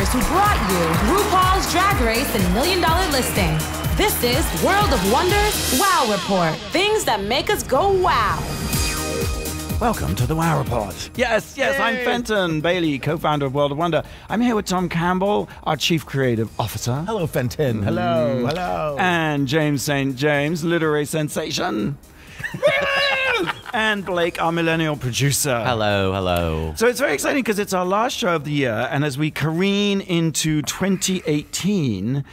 stars who brought you RuPaul's Drag Race and $1 Million Listing. This is World of Wonders Wow Report. Things that make us go wow. Welcome to the Wow Report. Yes, hey. I'm Fenton Bailey, co-founder of World of Wonder. I'm here with Tom Campbell, our Chief Creative Officer. Hello, Fenton. Hello, hello. And James St. James, literary sensation. And Blake, our millennial producer. Hello, hello. So it's very exciting because it's our last show of the year, and as we careen into 2018...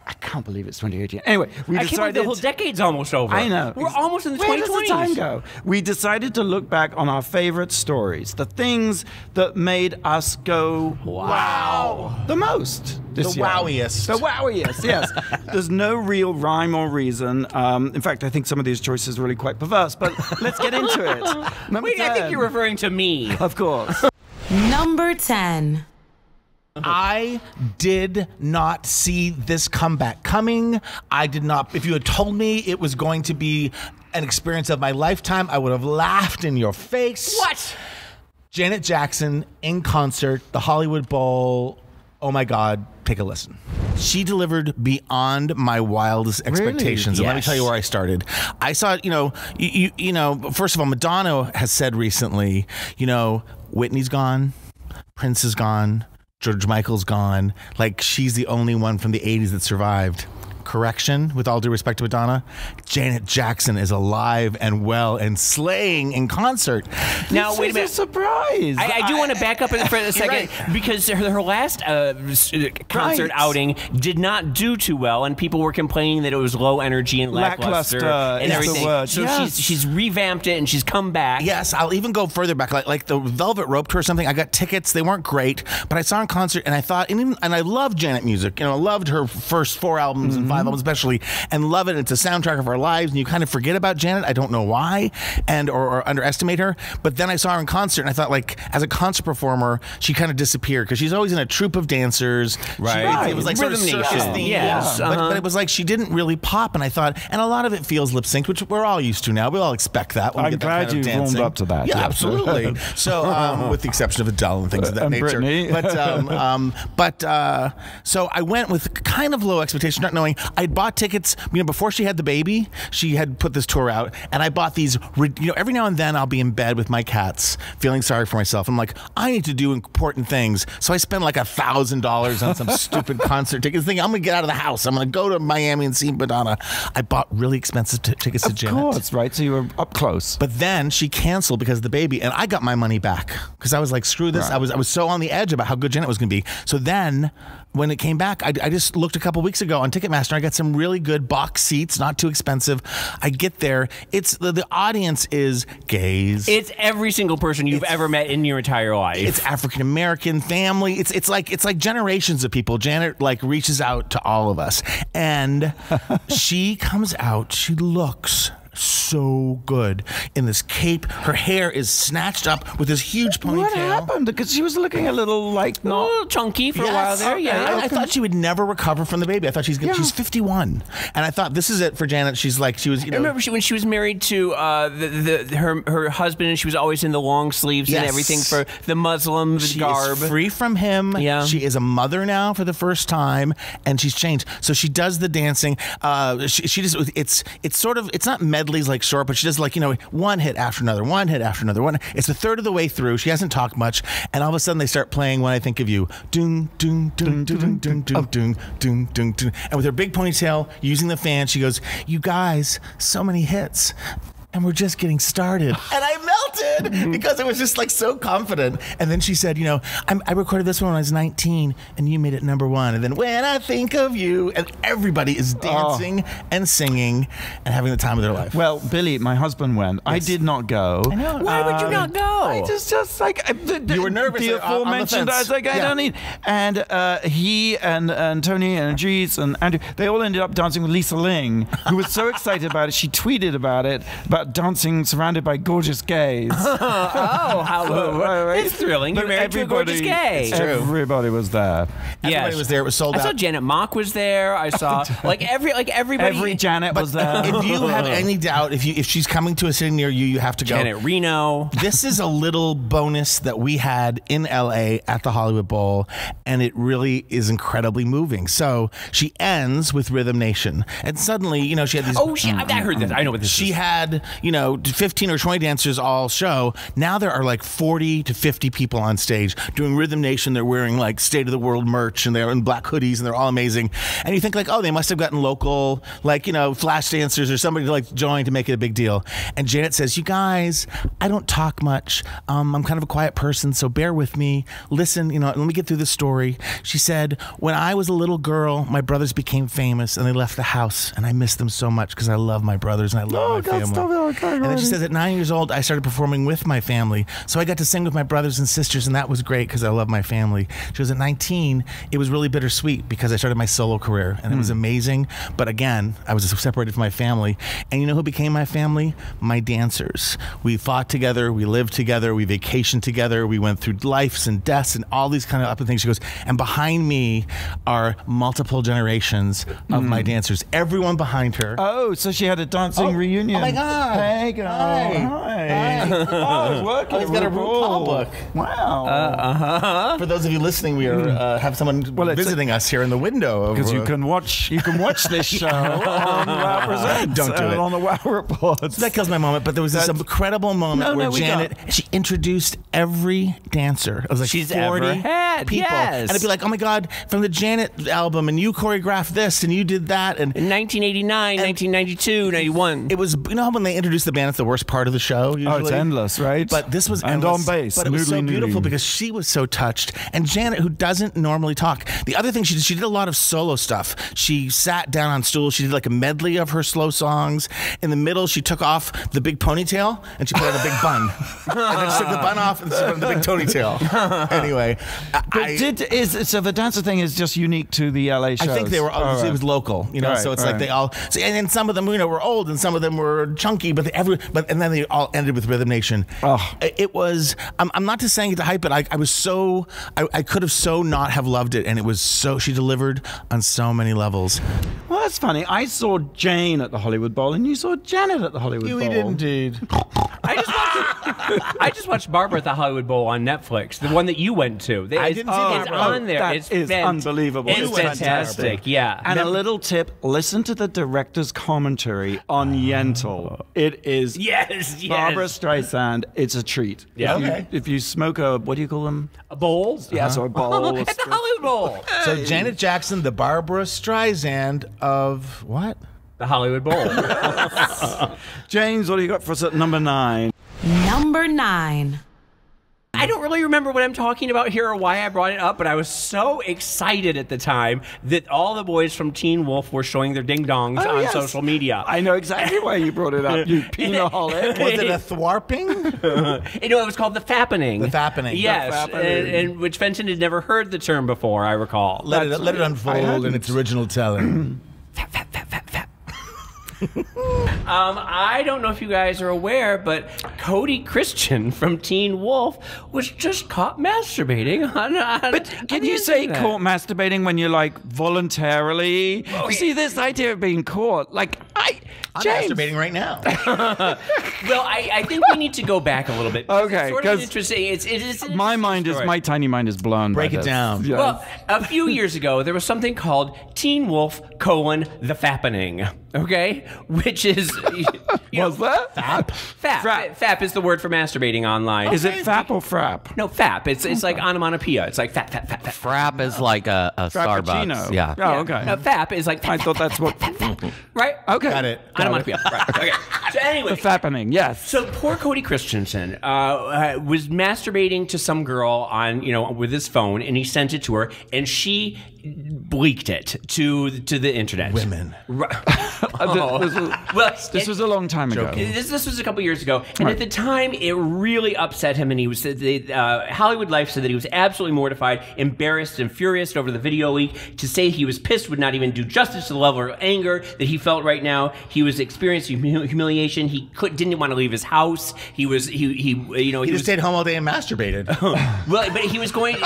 I can't believe it's 2018. Anyway, we decided... I can't believe the whole decade's almost over. I know. We're almost in the 2020s. Where does the time go? We decided to look back on our favorite stories, the things that made us go, wow, the most this year. The wowiest. The wowiest, yes. There's no real rhyme or reason. In fact, I think some of these choices are really quite perverse, but let's get into it. Wait, I think you're referring to me. Of course. Number 10. I did not see this comeback coming. I did not. If you had told me it was going to be an experience of my lifetime, I would have laughed in your face. What? Janet Jackson in concert, the Hollywood Bowl. Oh my God, take a listen. She delivered beyond my wildest expectations. Really? And let me tell you where I started. I saw, you know, first of all, Madonna has said recently, you know, Whitney's gone, Prince is gone, George Michael's gone. Like, she's the only one from the 80s that survived. Correction, with all due respect to Madonna, Janet Jackson is alive and well and slaying in concert. Now, this wait a is minute. A surprise. I do want to back up for a second, right. because her last concert outing did not do too well, and people were complaining that it was low energy and lackluster and everything. So yes. she's revamped it and she's come back. Yes, I'll even go further back, like the Velvet Rope tour or something. I got tickets; they weren't great, but I saw her in concert, and I thought, and I loved Janet music. You know, I loved her first 4 albums and 5 albums especially, and love it. It's a soundtrack of our lives, and you kind of forget about Janet. I don't know why, or underestimate her. But then I saw her in concert, and I thought, like, as a concert performer, she kind of disappeared because she's always in a troupe of dancers. Right. It was like Rhythm sort of circus theme. Yes. But it was like she didn't really pop, and I thought, and a lot of it feels lip synced, which we're all used to now. We all expect that. When we I'm get that glad kind of you warmed dancing. up to that. Yeah, Yeah. absolutely. So, with the exception of Adele and things of that And nature. Britney. So I went with kind of low expectations, not knowing. I'd bought tickets, you know, before she had the baby. She had put this tour out, and I bought these. You know, every now and then I'll be in bed with my cats, feeling sorry for myself. I'm like, I need to do important things, so I spend like $1,000 on some stupid concert tickets. Thinking I'm gonna get out of the house. I'm gonna go to Miami and see Madonna. I bought really expensive tickets to Janet. Of course, right? So you were up close. But then she canceled because of the baby, and I got my money back because I was like, screw this. Right. I was so on the edge about how good Janet was going to be. So then when it came back, I just looked a couple weeks ago on Ticketmaster. I got some really good box seats, not too expensive. I get there. It's the audience is gays. It's every single person you've ever met in your entire life. It's African American family. It's like generations of people. Janet like reaches out to all of us, and she comes out. She looks so good in this cape. Her hair is snatched up with this huge ponytail. What happened? Because she was looking a little like a little chunky for a while there. Yeah, I thought she would never recover from the baby. I thought she's 51, and I thought this is it for Janet. She's like she was. You know, I remember when she was married to her husband, and she was always in the long sleeves and everything for the Muslim garb. Is free from him. Yeah. She is a mother now for the first time, and she's changed. So she does the dancing. She just it's sort of, it's not medleys like short, but she does, like, you know, one hit after another, one hit after another. It's a third of the way through. She hasn't talked much, and all of a sudden they start playing When I Think of You. Doom, doom, doom, doom, doom, doom, doom, doom, doom, doom. And with her big ponytail, using the fan, she goes, "You guys, so many hits, and we're just getting started." And I melted because it was just like so confident. And then she said, you know, I recorded this one when I was 19, and you made it #1. And then When I Think of You, and everybody is dancing and singing and having the time of their life. Well, Billy, my husband went. Yes. I did not go. I know. Why would you not go? I just like you were nervous. The aforementioned. I was like, I don't need. And he and Tony and Jeez and Andrew, they all ended up dancing with Lisa Ling, who was so excited about it. She tweeted about it, about dancing surrounded by gorgeous gays. gays. It's thrilling. You're married to a gorgeous gay. Everybody was there. Everybody was there. It was sold out. I saw Janet Mock was there. I saw everybody. Every Janet was there. If you have any doubt, if she's coming to a city near you, you have to go. Janet Reno. This is a little bonus that we had in LA at the Hollywood Bowl, and it really is incredibly moving. So she ends with Rhythm Nation, and suddenly, she had these. I heard this. I know what this is. She had, 15 or 20 dancers all show. Now there are like 40 to 50 people on stage doing Rhythm Nation. They're wearing like state of the world merch, and they're in black hoodies, and they're all amazing. And you think like, oh, they must have gotten local, flash dancers or somebody to join to make it a big deal. And Janet says, you guys, I don't talk much. I'm kind of a quiet person, so bear with me. Listen, let me get through the story. She said, when I was a little girl, my brothers became famous, and they left the house, and I miss them so much because I love my brothers and I love my family. And then she says, at 9 years old, I started performing with my family, so I got to sing with my brothers and sisters, and that was great because I love my family. She was at 19, it was really bittersweet because I started my solo career, and it was amazing, but again, I was separated from my family. And you know who became my family? My dancers. We fought together, we lived together, we vacationed together, we went through lives and deaths and all these kind of up and things. She goes, and behind me are multiple generations of my dancers. Everyone behind her. Oh, so she had a dancing reunion. Oh my God. Hey, girl. Hi. Oh, it's working. He's got a RuPaul book. Wow. For those of you listening, we are have someone visiting us here in the window. Because you can watch this show on Wow Presents. Don't do it. On the Wow Reports. That kills my moment, but there was this incredible moment where Janet, she introduced every dancer. It was like she's 40 ever had people. Yes. And it'd be like, oh my God, from the Janet album, and you choreographed this, and you did that. And in 1989, 1992, 91. It was, how when they introduced the band, it's the worst part of the show, usually. Oh, it's endless, right? But this was endless. And on bass. But it was so beautiful because she was so touched. And Janet, who doesn't normally talk, the other thing she did a lot of solo stuff. She sat down on stools. She did like a medley of her slow songs. In the middle, she took off the big ponytail and she put on a big bun. And then she took the bun off and she put on the big ponytail. Anyway. So the dancer thing is just unique to the LA shows? I think they were, it was local, so it's like they all, and some of them, were old and some of them were chunky, and then they all ended with Rhythm Nation. Oh. It was, I'm not just saying it to hype it, I was so, I could have so not have loved it, and it was so, she delivered on so many levels. Well, that's funny. I saw Jane at the Hollywood Bowl, and you saw Janet at the Hollywood Bowl. We did indeed. I just watched Barbara at the Hollywood Bowl on Netflix, the one that you went to. I didn't see It's on there. That is unbelievable. It's fantastic. Yeah. And a little tip: listen to the director's commentary on Yentl. It is Barbara Streisand. It's a treat. Yeah. If you smoke what do you call them? A bowl? Yeah, so a bowl. At the Hollywood Bowl. So Janet Jackson, the Barbara Streisand of what? The Hollywood Bowl. James, what do you got for us at number 9? Number 9. I don't really remember what I'm talking about here or why I brought it up, but I was so excited at the time that all the boys from Teen Wolf were showing their ding-dongs on social media. I know exactly why you brought it up, you penaholic. Was it a thwarping? It was called the fappening. The fappening. Yes, and which Fenton had never heard the term before, I recall. Let it unfold in its original telling. Fap, fap, fap, fap, fap. I don't know if you guys are aware, but Cody Christian from Teen Wolf was just caught masturbating on But can you say caught masturbating when you're like voluntarily? You see, this idea of being caught, like I'm James. masturbating right now. Well, I think we need to go back a little bit. Okay, it's sort of interesting. It's my tiny mind is blown. Break it down. Yeah. Well, a few years ago, there was something called Teen Wolf: the Fappening. Okay, which is what's that? Fap. Fap is the word for masturbating online. Is it fap or frap? No, fap. It's like onomatopoeia. It's like fap, fap, fap, fap. Frap is like a Starbucks. Yeah. Oh, okay. Fap is like. I thought that's what. Right. Okay. Got it. Onomatopoeia. Right. Okay. So anyway, the fappening. Yes. So poor Cody Christensen was masturbating to some girl on with his phone, and he sent it to her, and she leaked it to the internet. Women. This was a long time ago. This was a couple years ago, and at the time, it really upset him. And he was Hollywood Life said that he was absolutely mortified, embarrassed, and furious over the video leak. To say he was pissed would not even do justice to the level of anger that he felt right now. He was experiencing humiliation. He didn't want to leave his house. He just stayed home all day and masturbated. Well, but he was going.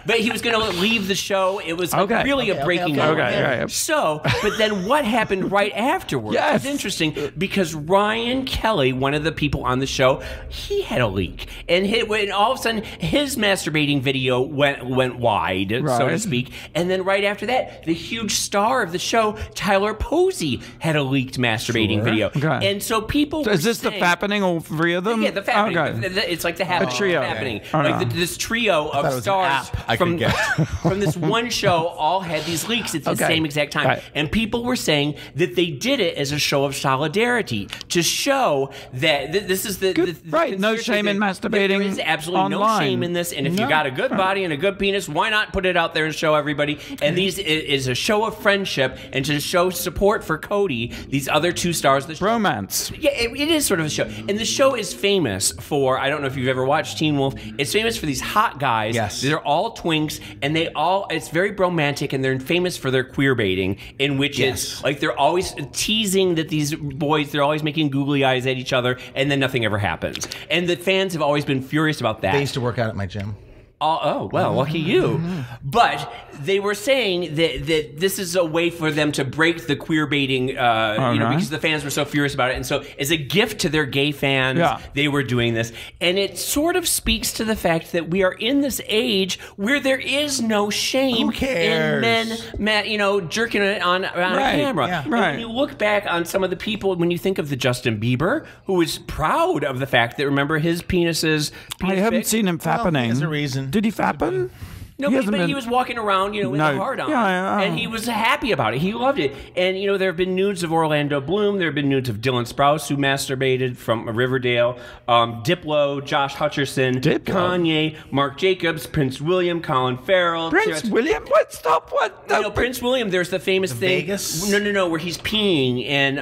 But he was going to leave the show. It was really a breaking news. So, but then what happened right afterwards? Yes. It's interesting because Ryan Kelly, one of the people on the show, he had a leak, and all of a sudden his masturbating video went wide, so to speak. And then right after that, the huge star of the show, Tyler Posey, had a leaked masturbating video. Okay. And so people. So is this the fappening, all three of them? Yeah, the fappening. Okay. It's like the happening. Happening. Like this trio of stars from this one show all had these leaks at the same exact time. Right. And people were saying that they did it as a show of solidarity to show that this is right. No shame in masturbating. There is absolutely no shame in this. And if you got a good body and a good penis, why not put it out there and show everybody? And these is a show of friendship and to show support for Cody, these other two stars of the show. Romance. Yeah, it is sort of a show. And the show is famous for, I don't know if you've ever watched Teen Wolf, it's famous for these hot guys. Yes. They're all twinks, and it's very romantic, and they're famous for their queer baiting, in which it's like they're always teasing that these boys, they're always making googly eyes at each other, and then nothing ever happens. And the fans have always been furious about that. They used to work out at my gym. Oh, well, lucky you. But they were saying that this is a way for them to break the queer baiting, because the fans were so furious about it. And so as a gift to their gay fans, they were doing this. And it sort of speaks to the fact that we are in this age where there is no shame in men, jerking it on a camera. Yeah. And when you look back on some of the people, when you think of the Justin Bieber, who was proud of the fact that, remember, his penis I haven't seen him fappening. There's a reason. Did he fappen? No, but he was walking around, with a heart on. And he was happy about it. He loved it. And, there have been nudes of Orlando Bloom. There have been nudes of Dylan Sprouse, who masturbated from Riverdale. Diplo, Josh Hutcherson, Kanye, Mark Jacobs, Prince William, Colin Farrell. Prince William? What? Stop. What? No, Prince William, there's the famous thing. Vegas? No, where he's peeing, and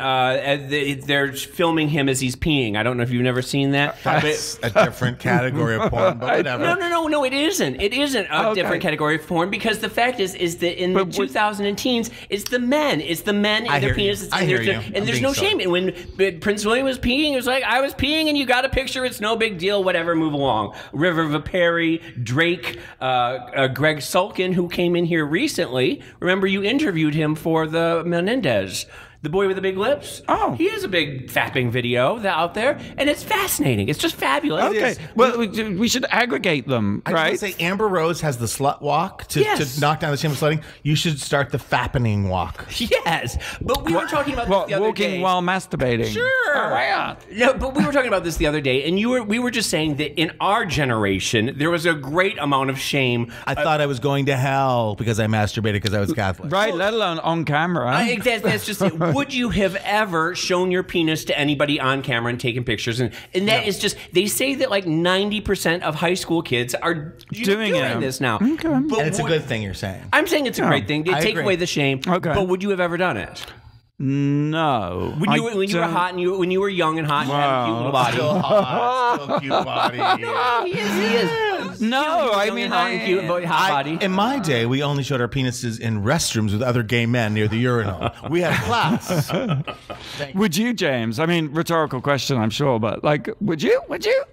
they're filming him as he's peeing. I don't know if you've never seen that. That's a different category of porn, but whatever. No, it isn't. It isn't a different category of porn, because the fact is that in the 2010s, it's the men and their penis, and there's no shame. And when Prince William was peeing, it was like, I was peeing and you got a picture, it's no big deal, whatever, move along. River Viperi, Drake, Greg Sulkin, who came in here recently, remember you interviewed him for the Menendez, the boy with the big lips. Oh. He has a big fapping video out there, and it's fascinating. It's just fabulous. Okay. Well, we should aggregate them, right? I would say Amber Rose has the slut walk to knock down the shame of slutting. You should start the fappening walk. Yes. But we were talking about this the other walking day. while masturbating. Sure. Oh, yeah. No, but we were talking about this the other day, and we were just saying that in our generation, there was a great amount of shame. I thought I was going to hell because I masturbated because I was Catholic. Right, let alone on camera. That's just it. Would you have ever shown your penis to anybody on camera and taken pictures? And that is just, they say that like 90% of high school kids are doing this now. Okay. But and it's a good thing, you're saying. I'm saying it's a great thing. They take agree. away the shame. Okay. But would you have ever done it? No. When you were hot and when you were young and hot and had a cute little body. Still hot, still cute body. No, he is. No, I mean, hot body. In my day, we only showed our penises in restrooms with other gay men near the urinal. We had class. Would you, James? I mean, rhetorical question, I'm sure, but like, would you?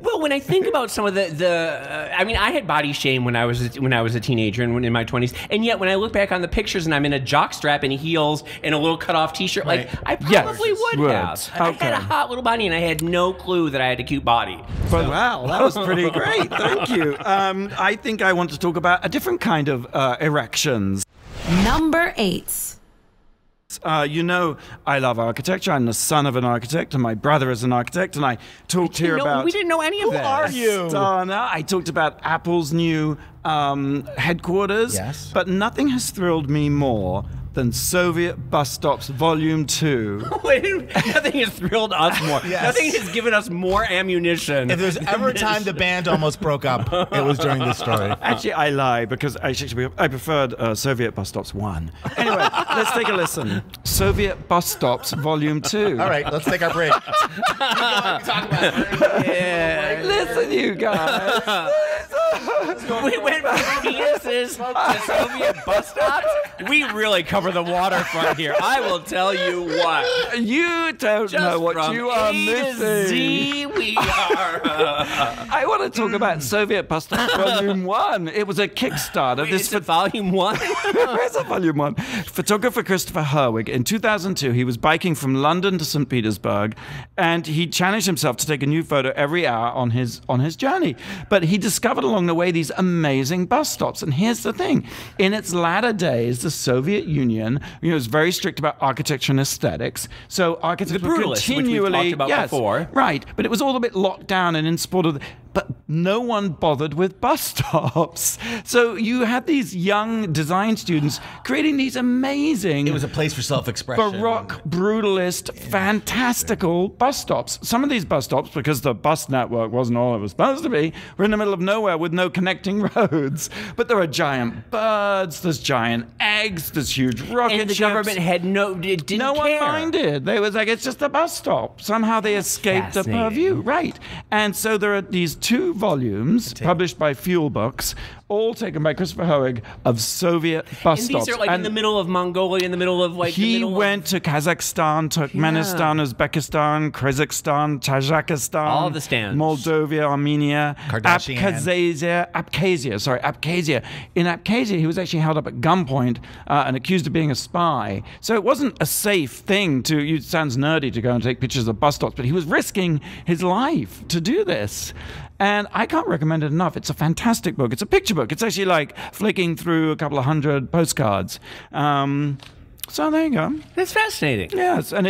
Well, when I think about some of I mean, I had body shame when I was a teenager and in my 20s, and yet when I look back on the pictures and I'm in a jockstrap and heels and a little cutoff T-shirt, like I probably would have. I had a hot little body and I had no clue that I had a cute body. But wow, that was pretty great. Thank you. I think I want to talk about a different kind of erections. Number 8. I love architecture. I'm the son of an architect, and my brother is an architect, and I talked here about... We didn't know any of this. Who are you? I talked about Apple's new headquarters, yes. But nothing has thrilled me more than Soviet Bus Stops Volume 2. Wait, nothing has thrilled us more. Yes. Nothing has given us more ammunition. If there's ever a time the band almost broke up, it was during this story. Actually, I lie because I preferred Soviet Bus Stops 1. Anyway, let's take a listen. Soviet Bus Stops Volume 2. All right, let's take our break. Yeah. Listen, you guys. We went from penises to Soviet bus stops. We really cover the waterfront here. I will tell you what. You don't know what you are missing. To Z, we are. I want to talk about Soviet Bus Stops Volume 1. It was a Kickstarter. Wait, is it Volume 1? Where's the Volume 1? Photographer Christopher Herwig, in 2002, he was biking from London to St. Petersburg, and he challenged himself to take a new photo every hour on his journey. But he discovered along the way these amazing bus stops. And here's the thing. In its latter days, the Soviet Union, was very strict about architecture and aesthetics. So architects were continually... which we've talked about before. Right. But it was all a bit locked down and in support of... But no one bothered with bus stops. So you had these young design students creating these amazing... It was a place for self-expression. Baroque, brutalist, fantastical bus stops. Some of these bus stops, because the bus network wasn't all it was supposed to be, were in the middle of nowhere with no connecting roads. But there are giant birds, there's giant eggs, there's huge rocket And the ships. government had didn't care. No one minded. They was like, it's just a bus stop. Somehow they escaped the purview. Right. And so there are these 2 volumes published by Fuel Books, all taken by Christopher Herwig, of Soviet bus stops. And these are like in the middle of Mongolia, in the middle of like he went to Kazakhstan, Turkmenistan, Uzbekistan, Kyrgyzstan, Tajikistan, all the stands. Moldova, Armenia, Kardashian. Abkhazia. In Abkhazia, he was actually held up at gunpoint and accused of being a spy. So it wasn't a safe thing to, it sounds nerdy to go and take pictures of bus stops, but he was risking his life to do this. And I can't recommend it enough. It's a fantastic book. It's a picture book. It's actually like flicking through a couple of hundred postcards. So there you go. That's fascinating. Yes, and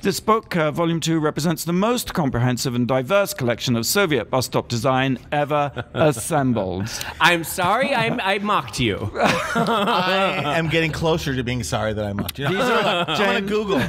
this book, Volume 2, represents the most comprehensive and diverse collection of Soviet bus stop design ever assembled. I'm sorry I mocked you. I am getting closer to being sorry that I mocked you. These are I'm gonna Google.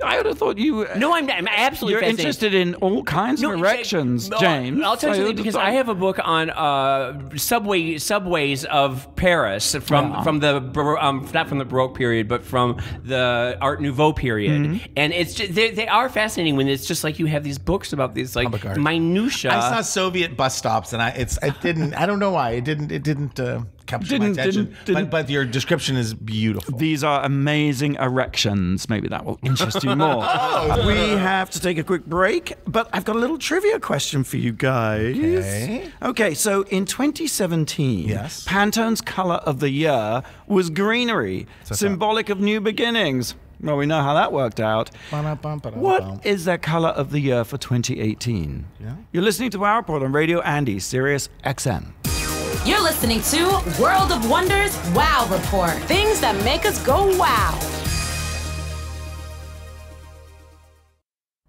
I would have thought you... No, I'm absolutely You're fascinated. interested in all kinds of erections, James. I'll tell you something, because I have a book on subways of Paris from the not from the Baroque period, but from the Art Nouveau period, and it's just, they are fascinating when it's just like you have these books about these like minutia. I saw Soviet bus stops, and I don't know why it didn't capture my attention. But your description is beautiful. These are amazing erections. Maybe that will interest you more. We have to take a quick break, but I've got a little trivia question for you guys. Okay, so in 2017, Pantone's color of the year was greenery, symbolic of new beginnings. Well, we know how that worked out. What is their color of the year for 2018? You're listening to Wow Report on Radio Andy, Sirius XM. You're listening to World of Wonders Wow Report. Things that make us go wow.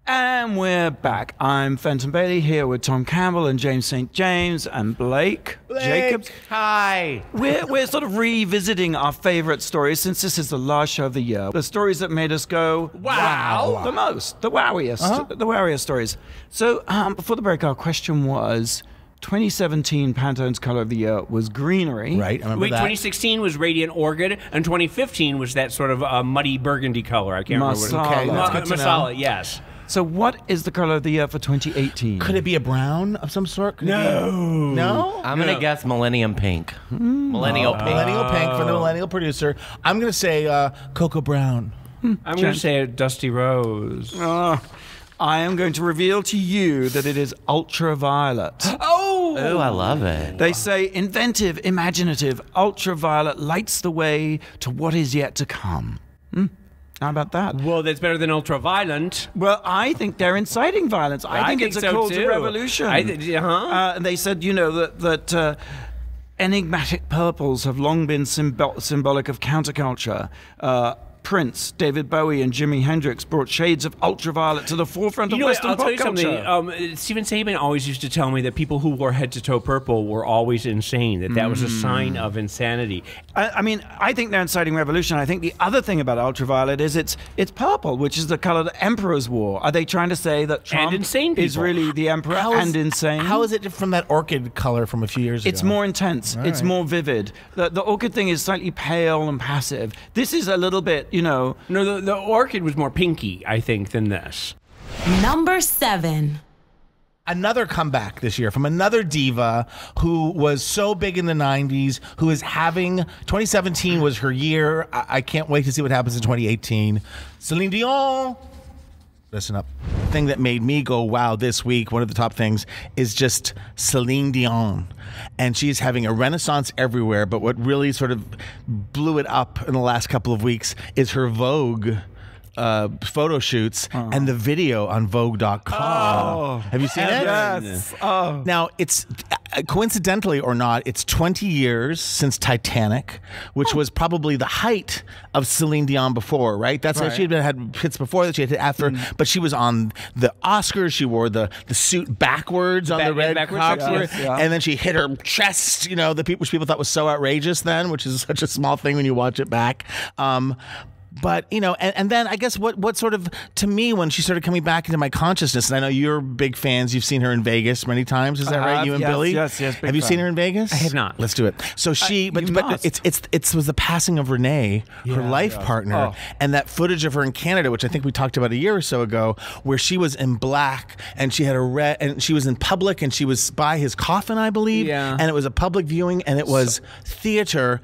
And we're back. I'm Fenton Bailey here with Tom Campbell and James St. James and Blake Jacobs. Hi. We're sort of revisiting our favorite stories since this is the last show of the year. The stories that made us go wow the most, the wowiest stories. So before the break, our question was 2017 Pantone's color of the year was greenery. Right, I remember that. 2016 was radiant orchid, and 2015 was that sort of muddy burgundy color. I can't remember what it was. Okay, that's good to know. Masala, yes. So what is the color of the year for 2018? Could it be a brown of some sort? No. I'm going to guess millennium pink. Millennial pink. Millennial pink from the millennial producer. I'm going to say cocoa brown. I'm going to say dusty rose. I am going to reveal to you that it is ultraviolet. Oh, I love it. They say inventive, imaginative, ultraviolet lights the way to what is yet to come. How about that? Well, that's better than ultraviolent. Well, I think they're inciting violence. I think it's a so call too. to revolution. And they said, that enigmatic purples have long been symbolic of counterculture. Prince, David Bowie, and Jimi Hendrix brought shades of ultraviolet to the forefront of Western pop culture. Stephen Sabin always used to tell me that people who wore head-to-toe purple were always insane, that was a sign of insanity. I mean, I think they're inciting revolution. I think the other thing about ultraviolet is it's purple, which is the color that emperors wore. Are they trying to say that Trump is really the emperor and insane? How is it from that orchid color from a few years ago? It's more intense. It's more vivid. The orchid thing is slightly pale and passive. This is a little bit, you know... No, the orchid was more pinky, I think, than this. Number 7. Another comeback this year from another diva who was so big in the 90s, who is having... 2017 was her year. I can't wait to see what happens in 2018. Celine Dion. Listen up. The thing that made me go, wow, this week, one of the top things, is just Celine Dion. And she's having a renaissance everywhere, but what really sort of blew it up in the last couple of weeks is her Vogue photo shoots and the video on Vogue.com. Have you seen it? Yes. Now, it's coincidentally or not, it's 20 years since Titanic, which was probably the height of Celine Dion before, right? That's why she had hits before that, she had hit after, but she was on the Oscars. She wore the suit backwards on the red carpet, and then she hit her chest, you know, which people thought was so outrageous then, which is such a small thing when you watch it back. But, you know, and then I guess what sort of, to me, when she started coming back into my consciousness, and I know you're big fans, you've seen her in Vegas many times, is that right? You and Billy? Yes, Have you seen her in Vegas? I have not. Let's do it. So she, but it was the passing of Renee, her life partner, and that footage of her in Canada, which I think we talked about a year or so ago, where she was in black, and she had a red, and she was in public, and she was by his coffin, I believe, and it was a public viewing, and it was theater.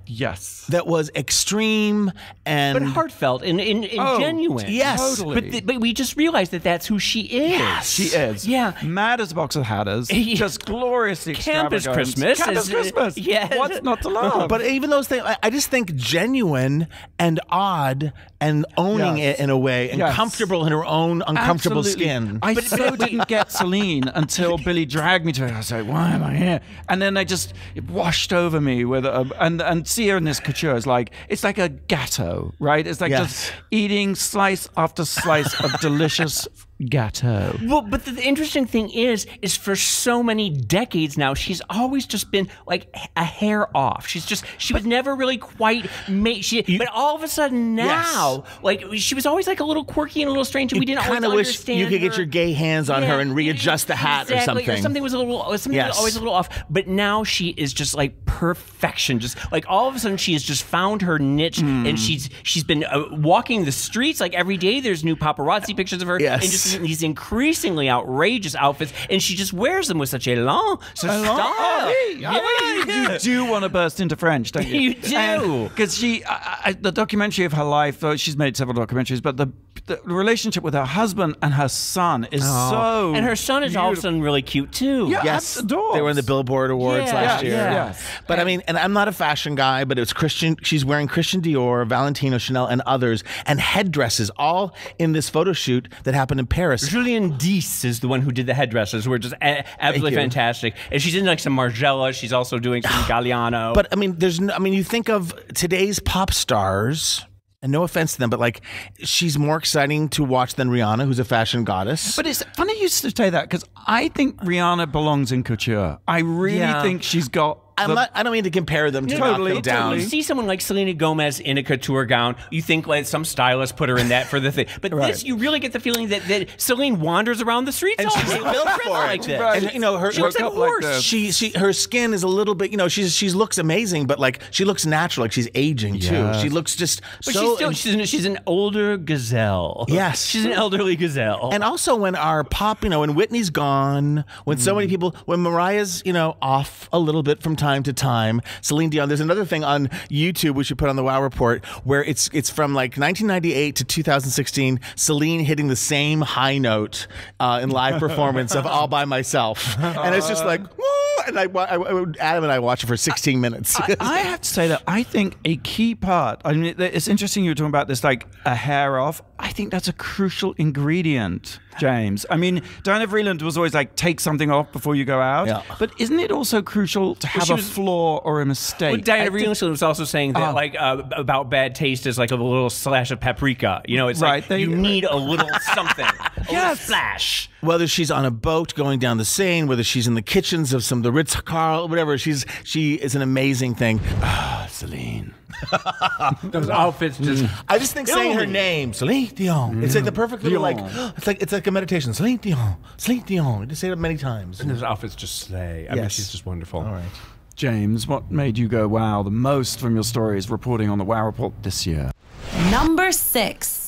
Yes. That was extreme and... But heartfelt and genuine. Yes. Totally. But we just realized that that's who she is. Yes. She is. Yeah. Mad as a box of hatters. Just gloriously Campus extravagant. Christmas. Campus Christmas. Yes. What's not to love? But even those things, I just think genuine and odd and owning it in a way and comfortable in her own uncomfortable skin. I didn't get Celine until Billy dragged me to it. I was like, why am I here? And then it washed over me with and see her in this couture is like, it's like a gâteau, right? It's like just eating slice after slice of delicious gâteau. Well, but the interesting thing is for so many decades now, she's always just been like a hair off. She was never really quite made. But all of a sudden now, like she was always like a little quirky and a little strange, and we didn't always understand. You could get your gay hands on her and readjust the hat or something. Or something was always a little off. But now she is just like perfection. Just like all of a sudden she has just found her niche, and she's been walking the streets like every day. There's new paparazzi pictures of her, and just these increasingly outrageous outfits, and she just wears them with such élan, such style. You do want to burst into French, don't you? You do. Because the documentary of her life, she's made several documentaries, but the relationship with her husband and her son is so And her son is all of a sudden really cute, too. Yeah, yes, adorable. They were in the Billboard Awards last year. Yes. But I mean, and I'm not a fashion guy, but it's Christian. She's wearing Christian Dior, Valentino, Chanel, and others, and headdresses, all in this photo shoot that happened in Paris. Julian Dice is the one who did the headdresses, who are just absolutely fantastic. And she's in like some Margiela. She's also doing some Galliano. But I mean, you think of today's pop stars. And no offense to them, but like, she's more exciting to watch than Rihanna, who's a fashion goddess. But it's funny you say that, because I think Rihanna belongs in couture. I really think she's got... I don't mean to compare them to knock them down. You see someone like Selena Gomez in a couture gown, you think like some stylist put her in that for the thing. But this, you really get the feeling that Celine wanders around the streets and all she's day built for like it. this. Right. And you know, she looks like a horse. Her skin is a little bit, you know, she looks amazing, but like she looks natural, like she's aging too. She looks just she's an older gazelle. Yes. She's an elderly gazelle. And also when our pop, you know, when Whitney's gone, when so many people, when Mariah's, you know, off a little bit from time to time, Celine Dion. There's another thing on YouTube we should put on the Wow Report where it's from like 1998 to 2016. Celine hitting the same high note in live performance of All by Myself, and it's just like, woo! And Adam and I watch it for 16 minutes. I have to say that I think a key part. I mean, it's interesting you were talking about this, like a hair off. I think that's a crucial ingredient. James. I mean, Diana Vreeland was always like, take something off before you go out. Yeah. But isn't it also crucial to have a flaw or a mistake? Well, Diana Vreeland was also saying that, like, about bad taste is like a little slash of paprika. You know, it's like you need a little something. A little splash. Whether she's on a boat going down the Seine, whether she's in the kitchens of some of the Ritz-Carlton, whatever, she is an amazing thing. Celine. Those outfits just... I just think saying her name, Celine Dion. It's like the perfect little, like, it's like a meditation. Celine Dion. Celine Dion. You just say it many times. And those outfits just slay. I mean, she's just wonderful. All right. James, what made you go wow the most from your stories reporting on the Wow Report this year? Number 6.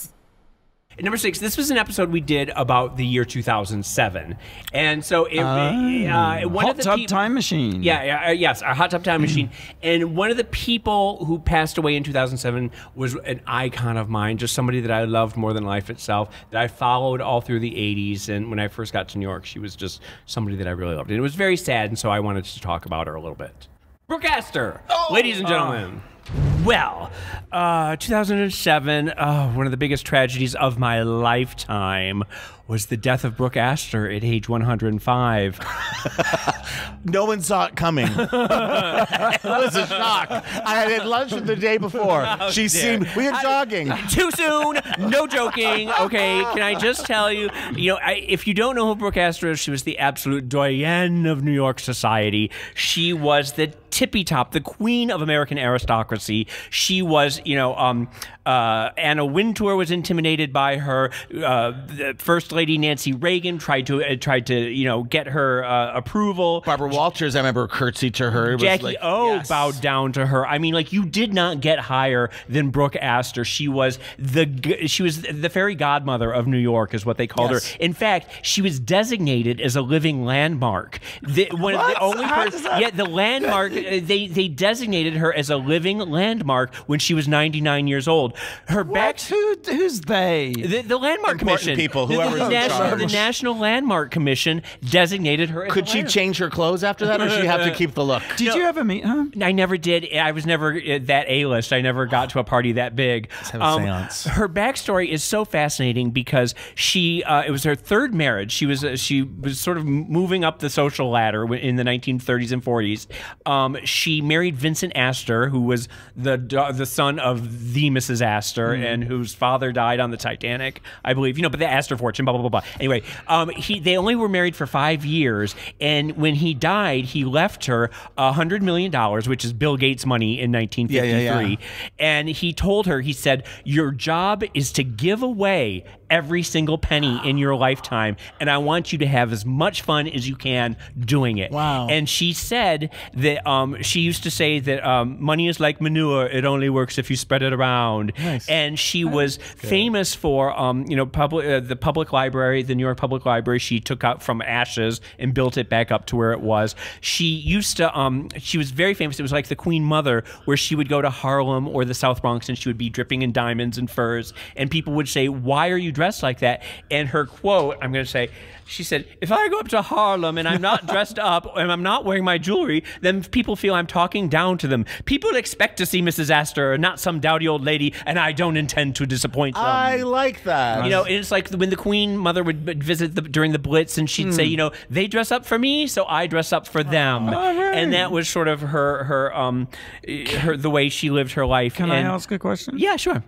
At number 6, this was an episode we did about the year 2007, and so Hot Tub Time Machine. Yes, our Hot Tub Time Machine. And one of the people who passed away in 2007 was an icon of mine, just somebody that I loved more than life itself, that I followed all through the 80s. And when I first got to New York, she was just somebody that I really loved, and it was very sad. And so I wanted to talk about her a little bit. Brooke Astor, ladies and gentlemen. Well, 2007, one of the biggest tragedies of my lifetime was the death of Brooke Astor at age 105. No one saw it coming. It was a shock. I had lunch the day before. We were jogging. Too soon. No joking. Okay, can I just tell you, if you don't know who Brooke Astor is, she was the absolute doyenne of New York society. She was the tippy top, the queen of American aristocracy. She was, Anna Wintour was intimidated by her. The First Lady Nancy Reagan tried to get her approval. Barbara Walters, I remember, curtsied to her. Jackie bowed down to her. I mean, like, you did not get higher than Brooke Astor. She was the fairy godmother of New York, is what they called her. In fact, she was designated as a living landmark. The landmark. They designated her as a living landmark when she was 99 years old. Who's they? The Landmark Commission. People, whoever's in charge. The National Landmark Commission designated her. Could she change her clothes after that, or did she have to keep the look? Did you ever meet her? I never did. I was never that A-list. I never got to a party that big. Let's have a seance. Her backstory is so fascinating because it was her third marriage. She was sort of moving up the social ladder in the 1930s and 40s. She married Vincent Astor, who was the son of the Mrs. Astor, and whose father died on the Titanic, I believe. But the Astor fortune, blah, blah, blah, blah. Anyway, they only were married for 5 years, and when he died, he left her $100 million, which is Bill Gates' money in 1953. And he told her, he said, your job is to give away every single penny in your lifetime, and I want you to have as much fun as you can doing it. Wow. And she said that she used to say that money is like manure, it only works if you spread it around. Nice. And she was famous for the public library, the New York Public Library. She took out from ashes and built it back up to where it was. She used to she was very famous. It was like the Queen Mother, where she would go to Harlem or the South Bronx and she would be dripping in diamonds and furs, and people would say, why are you dressed like that? And her quote, I'm going to say, she said, if I go up to Harlem and I'm not dressed up and I'm not wearing my jewelry, then people feel I'm talking down to them. People expect to see Mrs. Astor, not some dowdy old lady, and I don't intend to disappoint them. I like that. And it's like when the Queen Mother would visit during the Blitz, and she'd say, they dress up for me, so I dress up for them. Right. And that was sort of her the way she lived her life. Can I ask a question? Yeah, sure.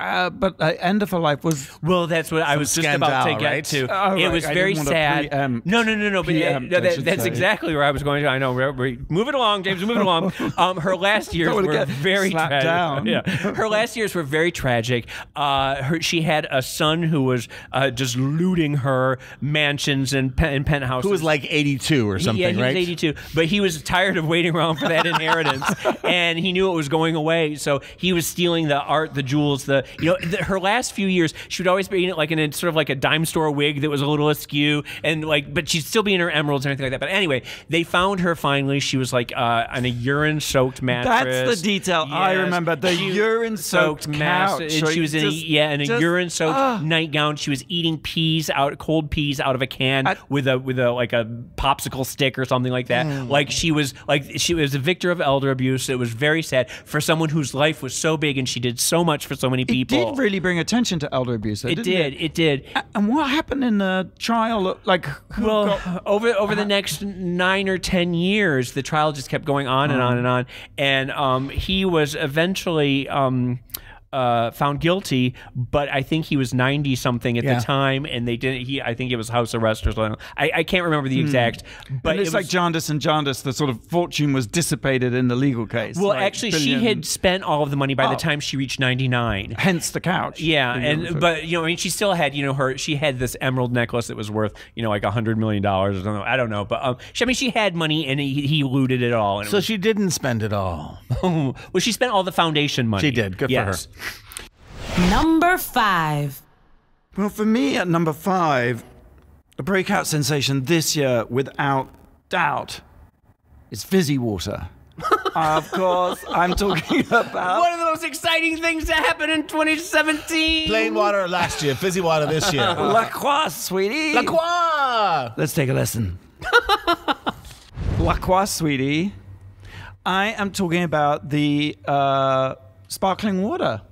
But the end of her life was... Well, that's what I was just about to get to. It was very sad. No. But that's exactly where I was going to. I know. Move it along, James. Move it along. Her last years were very tragic. Down. Yeah. Her last years were very tragic. She had a son who was just looting her mansions and penthouses. Who was like 82 or something, right? Yeah, he was 82. But he was tired of waiting around for that inheritance, and he knew it was going away. So he was stealing the art, the jewels, her last few years, she would always be in it like in a sort of like a dime store wig that was a little askew, and but she'd still be in her emeralds and everything like that. But anyway, they found her finally. She was like on a urine-soaked mattress. That's the detail. Yes. I remember the urine-soaked couch. And she was in a urine-soaked nightgown. She was eating cold peas out of a can with a like a popsicle stick or something like that. Like she was a victim of elder abuse. It was very sad for someone whose life was so big and she did so much for so many people. people. It did really bring attention to elder abuse. Though, It did. And what happened in the trial? Like, over the next 9 or 10 years, the trial just kept going on and on and on. And he was eventually found guilty, but I think he was 90 something at the time, and they didn't. I think it was house arrest or something. I can't remember the exact. But and it's like Jaundice and Jaundice. The sort of fortune was dissipated in the legal case. Well, actually, she had spent all of the money by the time she reached 99. Hence the couch. Yeah, but I mean, she still had she had this emerald necklace that was worth like $100 million or something. I don't know, but she had money, and he looted it all. And so she didn't spend it all. Well, she spent all the foundation money. She did. Good for her. Number 5. Well, for me at number 5, a breakout sensation this year, without doubt, is fizzy water. Of course, I'm talking about one of the most exciting things to happen in 2017. Plain water last year, fizzy water this year. La Croix, sweetie. La Croix. Let's take a lesson. La Croix, sweetie. I am talking about the sparkling water.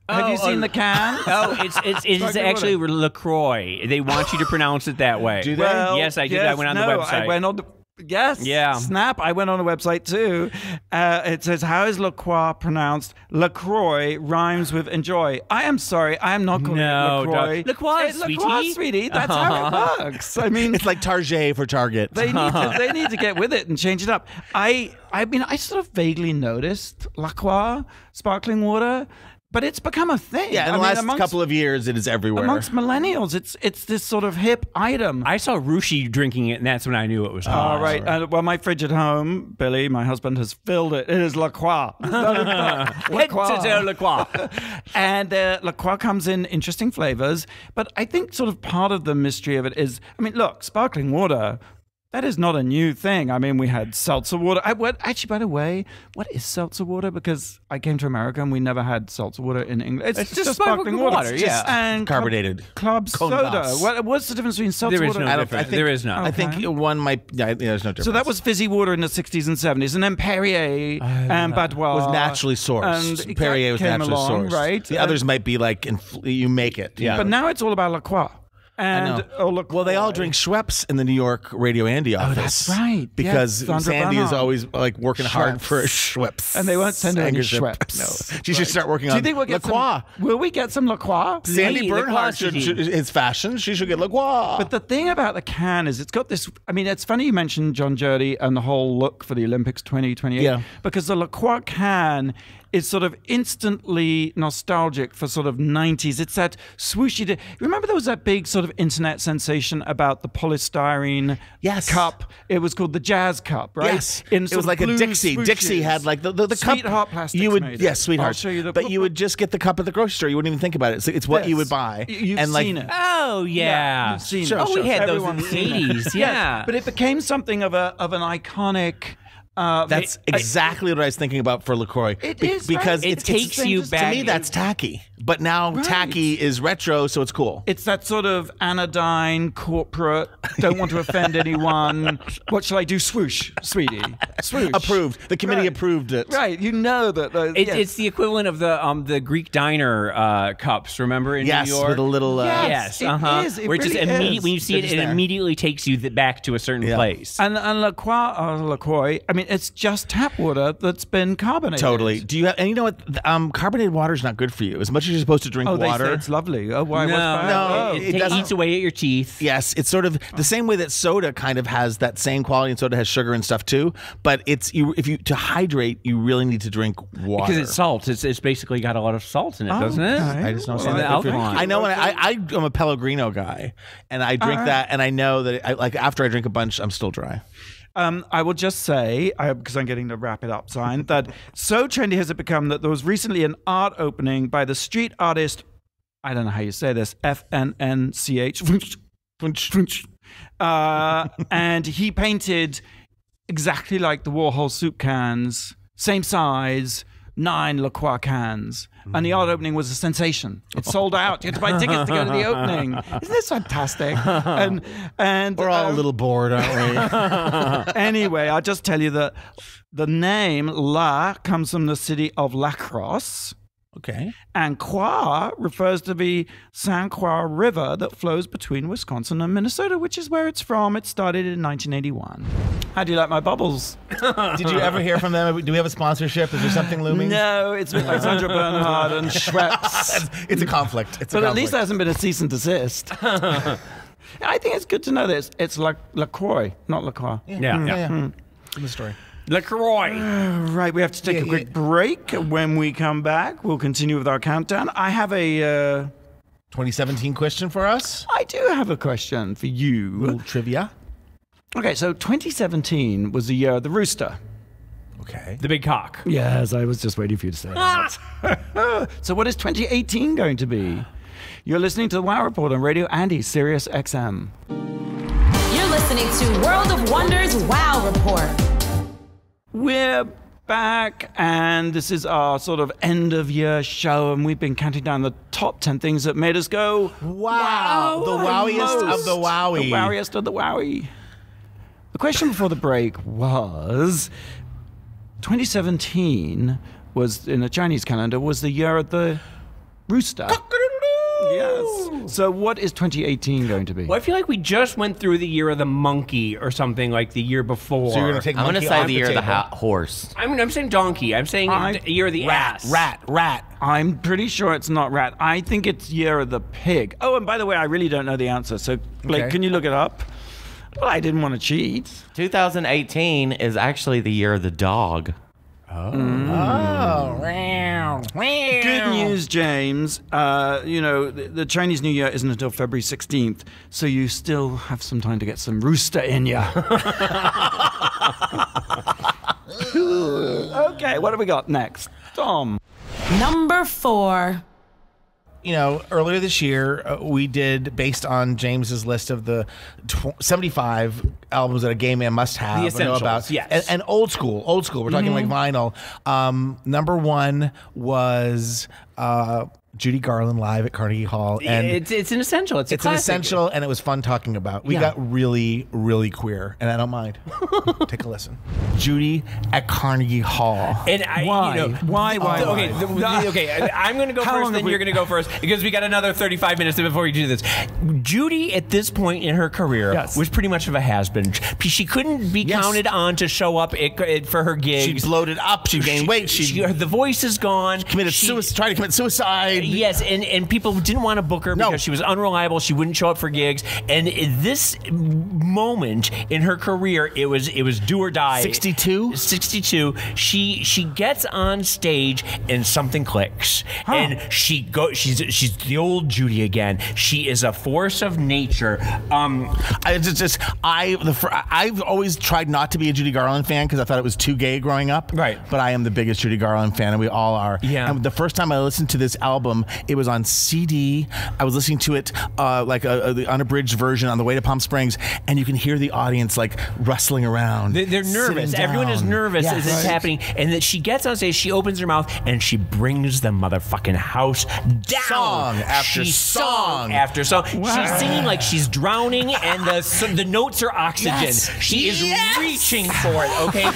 Have you seen the can? Oh, it's actually LaCroix. They want you to pronounce it that way. Do they? Well, yes, I did. Yes, I went on the website. I went on the... Yes. Yeah. Snap. I went on the website too. It says, how is LaCroix pronounced? LaCroix rhymes with enjoy. I am sorry. I am not calling it LaCroix. LaCroix, LaCroix, sweetie. That's how it works. I mean, it's like Target for Target. They need to get with it and change it up. I mean, I sort of vaguely noticed LaCroix sparkling water. But it's become a thing. Yeah, in the last couple of years, it is everywhere. Amongst millennials, it's this sort of hip item. I saw Rushi drinking it, and that's when I knew it was hot. Oh, right. Well, my fridge at home, Billy, my husband, has filled it. It is La Croix. LaCroix. And La Croix comes in interesting flavors. But I think sort of part of the mystery of it is, I mean, look, sparkling water... That is not a new thing. I mean, we had seltzer water. Actually, by the way, what is seltzer water? Because I came to America and we never had seltzer water in England. It's just sparkling water. Yeah. And carbonated. Club soda. What's the difference between seltzer water? There is no. I think one might. Yeah, there's no difference. So that was fizzy water in the 60s and 70s, and then Perrier and Boudoir was naturally sourced. And Perrier was naturally sourced. Right. The others might be like you make it. Yeah. But now it's all about La Croix. And well, they all drink Schweppes in the New York Radio Andy office. Oh, that's right. Because Sandy is Bernard. always like working hard for a Schweppes. And they won't send her any Schweppes. No. She should start working on Do you think we'll get La Croix. Will we get some La Croix? Sandy Bernhardt is fashion. She should get La Croix. But the thing about the can is it's got this... I mean, it's funny you mentioned John Jurdy and the whole look for the Olympics 2028. Yeah. Because the La Croix can... is sort of instantly nostalgic for sort of 90s. It's that swooshy... Remember there was that big sort of internet sensation about the polystyrene cup? It was called the Jazz Cup, right? Yes. It was like a Dixie. Swooshes. Dixie had like the cup... Sweetheart plastics made Yes, Sweetheart. I'll show you the... But you would just get the cup at the grocery store. You wouldn't even think about it. It's what you would buy. You've and seen it. Oh, yeah. You've seen Sure, it. Oh, we had those in Everyone's the seen it. 80s. Yeah. But it became something of an iconic... That's exactly what I was thinking about for LaCroix. It is, because right? It takes you back. To me, that's tacky. But now tacky is retro, so it's cool. It's that sort of anodyne, corporate, don't want to offend anyone. What shall I do? Swoosh, sweetie. Swoosh. Approved. The committee approved it. Right. You know that. It's the equivalent of the Greek diner cups, remember, in New York? Yes, with a little... Yes, it is. It Where it just really is. when you see it, it immediately takes you back to a certain place. And LaCroix, I mean, it's just tap water that's been carbonated. Totally. Do you have? And you know what? Carbonated water is not good for you. As much as you're supposed to drink water. water. They say it's lovely. Oh, why? No, it eats away at your teeth. Yes, it's sort of the same way that soda kind of has that same quality, and soda has sugar and stuff too. But to hydrate, you really need to drink water because it's salt. It's basically got a lot of salt in it, doesn't it? I just don't say that. Alkaline. I know when I'm a Pellegrino guy, and I drink that, and I know that after I drink a bunch, I'm still dry. I will just say, because I'm getting the wrap it up sign, that so trendy has it become that there was recently an art opening by the street artist, I don't know how you say this, FNNCH, and he painted exactly like the Warhol soup cans, same size, 9 LaCroix cans. And the art opening was a sensation. It sold out. You had to buy tickets to go to the opening. Isn't this fantastic? And we're all a little bored, aren't we? Anyway, I'll just tell you that the name La comes from the city of La Crosse, Okay. And Croix refers to the St. Croix River that flows between Wisconsin and Minnesota, which is where it's from. It started in 1981. How do you like my bubbles? Did you ever hear from them? Do we have a sponsorship? Is there something looming? No, it's been like Sandra Bernhard and Schweppes. It's a conflict. But at least there hasn't been a cease and desist. I think it's good to know this. It's LaCroix, not LaCroix. Yeah. In the story. LaCroix. Right, we have to take a quick break. When we come back, we'll continue with our countdown. I have a 2017 question for us. I do have a question for you. Little trivia. Okay, so 2017 was the year of the rooster. Okay. The big cock. Yes, I was just waiting for you to say that. So what is 2018 going to be? You're listening to the Wow Report on Radio Andy, Sirius XM. You're listening to World of Wonders Wow Report. We're back, and this is our sort of end-of-year show, and we've been counting down the top 10 things that made us go, wow, the wowiest of the wowie. The wowiest of the wowie. The question before the break was, 2017 was, in the Chinese calendar, was the year of the rooster. Yes. So what is 2018 going to be? Well, I feel like we just went through the year of the monkey or something like the year before. So you're going to take I'm going to monkey say off the year of the table. horse. I'm saying donkey. I'm saying the year of the ass. Rat. I'm pretty sure it's not rat. I think it's year of the pig. Oh, and by the way, I really don't know the answer. So, Blake, Okay. can you look it up? Well, I didn't want to cheat. 2018 is actually the year of the dog. Good news, James. The Chinese New Year isn't until February 16th, so you still have some time to get some rooster in ya. Okay, what have we got next? Tom. Number 4. You know, earlier this year, we did, based on James's list of the 75 albums that a gay man must have. The essentials, know about. yes. And old school. We're talking like vinyl. Number 1 was Judy Garland live at Carnegie Hall. And it's an essential. It's a an classic. essential, and it was fun talking about. We got really, really queer, and I don't mind. Take a listen. Judy at Carnegie Hall. And Why? Why? Okay, I'm going to go first, then you're going to go first, because we got another 35 minutes before we do this. Judy, at this point in her career, was pretty much of a has-been. She couldn't be counted on to show up for her gigs. She bloated up. She gained weight. The voice is gone. Tried to commit suicide. Yes, and people didn't want to book her because she was unreliable. She wouldn't show up for gigs. And in this moment in her career, it was do or die. 62? 62. She gets on stage and something clicks. And she's the old Judy again. She is a force of nature. I've always tried not to be a Judy Garland fan because I thought it was too gay growing up. Right. But I am the biggest Judy Garland fan, and we all are. Yeah. And the first time I listened to this album, it was on CD. I was listening to it like the unabridged version on the way to Palm Springs, and you can hear the audience like rustling around. They're nervous. Everyone is nervous as it's happening. And that she gets on stage, she opens her mouth, and she brings the motherfucking house down. Song after song after song. She's singing like she's drowning, and the notes are oxygen. Yes. She is reaching for it, okay?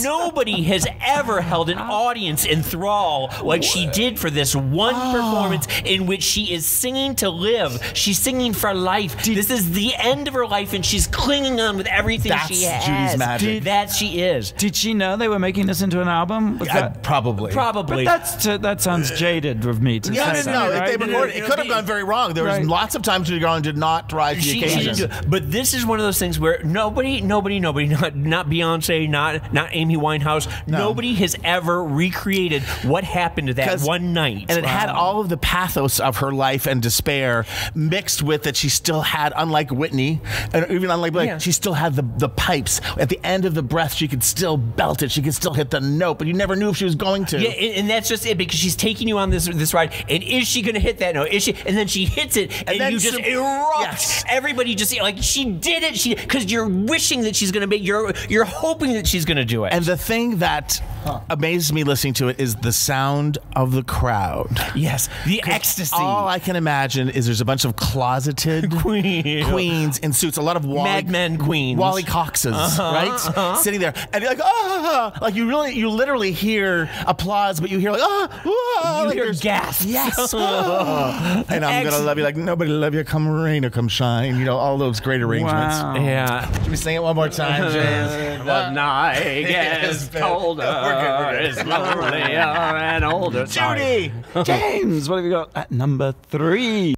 Nobody has ever held an audience in thrall like she did for this one performance in which she is singing to live. She's singing for life. This is the end of her life, and she's clinging on with everything she has. That's Judy's magic. That she is. Did she know they were making this into an album? Probably. Probably. But that sounds jaded of me to say. No. Right? It could have gone very wrong. There was lots of times Judy Garland did not rise to the occasion. She didn't do it. But this is one of those things where nobody, not Beyonce, not Amy Winehouse, nobody has ever recreated what happened that one night. And it had all of the pathos of her life and despair mixed with that she still had, unlike Whitney, and even unlike Blake, she still had the pipes. At the end of the breath, she could still belt it. She could still hit the note, but you never knew if she was going to. Yeah, and that's just it, because she's taking you on this ride, and is she going to hit that note? Is she? And then she hits it, and you just erupt. Yes. Everybody just like, she did it. Because you're wishing that she's going to be. You're hoping that she's going to do it. And the thing that amazes me listening to it is the sound of the crowd. around. Yes, the ecstasy. All I can imagine is there's a bunch of closeted queens in suits, a lot of Mad Men queens, Wally Coxes, right? Sitting there, and you're like, like you literally hear applause, but you hear like, you like hear gasps. Yes. And I'm gonna love you like nobody love you, come rain or come shine. You know, all those great arrangements. Wow. Yeah. Should we sing it one more time, James? The night gets colder, is lonelier and older. Judy! James, what have you got at number 3?